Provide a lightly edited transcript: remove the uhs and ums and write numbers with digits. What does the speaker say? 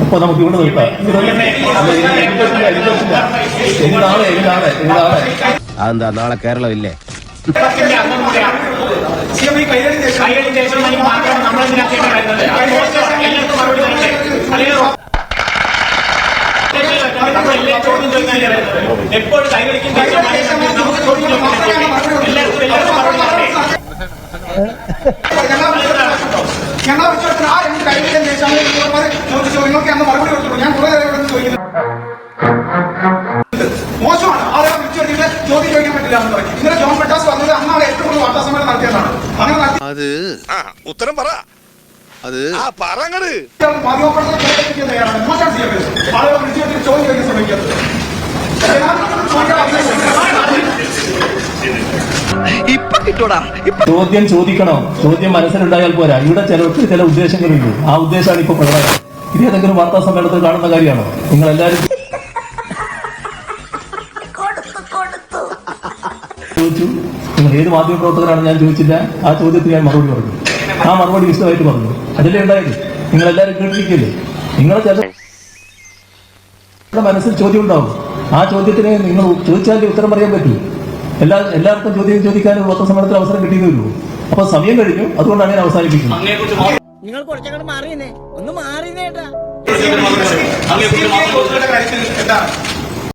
അപ്പൊ നമുക്ക് ഇവിടെ നിർത്താം. അതെന്താ നാളെ കേരളം ഇല്ലേ? എപ്പോഴും കൈകളിക്കും ഞങ്ങളെ വിശ്വസിക്കുന്ന ആ രണ്ട് കൈകളിലും ചോദിച്ചു നിങ്ങൾക്ക് അന്ന് മറുപടി കൊടുത്തുള്ളൂ. ഞാൻ കുറെ നേരം ചോദിക്കുന്നത് മോശമാണ്. ആളുകൾ വിളിച്ചു കഴിഞ്ഞാൽ ചോദ്യം ചോദിക്കാൻ പറ്റില്ല എന്ന് പറയും. ഇന്നലെ ജോൺ ബ്രിട്ടാസ് പറഞ്ഞത് അന്നാണ് ഏറ്റവും കൂടുതൽ വാർത്താ സമ്മേളനം നടത്തിയതാണ്. അങ്ങനെ അത് ഉത്തരം പറ. അത് മാധ്യമപ്രവർത്തകർ തയ്യാറാണ്. മോശം ചെയ്യുന്നത് ആളുകൾ വിളിച്ചു കഴിഞ്ഞാൽ ചോദ്യം ചോദിക്കാൻ ശ്രമിക്കുന്നത്. ചോദ്യം ചോദിക്കണം. ചോദ്യം മനസ്സിലുണ്ടായാൽ പോരാ. ഇവിടെ ചിലർക്ക് ചില ഉദ്ദേശങ്ങളുണ്ട്. ആ ഉദ്ദേശമാണ് ഇപ്പൊ പ്രധാനം. ഇത് ഏതെങ്കിലും വാർത്താ സമ്മേളനത്തിൽ കാണുന്ന കാര്യമാണോ? നിങ്ങൾ എല്ലാവരും ചോദിച്ചു. നിങ്ങൾ ഏത് മാധ്യമപ്രവർത്തകരാണ് ഞാൻ ചോദിച്ചില്ല. ആ ചോദ്യത്തിന് ഞാൻ മറുപടി പറഞ്ഞു. ആ മറുപടി വിശദമായിട്ട് പറഞ്ഞു. അതിലേ ഉണ്ടായത്. നിങ്ങൾ എല്ലാവരും കേട്ടിരിക്കില്ലേ? നിങ്ങളെ ചില മനസ്സിൽ ചോദ്യം ഉണ്ടാവും. ആ ചോദ്യത്തിന് നിങ്ങൾ ചോദിച്ചാലേ ഉത്തരം പറയാൻ പറ്റൂ. എല്ലാവർക്കും ചോദ്യം ചോദിക്കാൻ പത്രസമ്മേളനത്തിൽ അവസരം കിട്ടിയതേ. അപ്പൊ സമയം കഴിഞ്ഞു. അതുകൊണ്ടാണ് ഞാൻ അവസാനിപ്പിക്കുന്നത്. നിങ്ങൾ കുറച്ചങ്ങോട്ട് മാറിയെന്നേ, ഒന്ന് മാറിയേട്ടാ.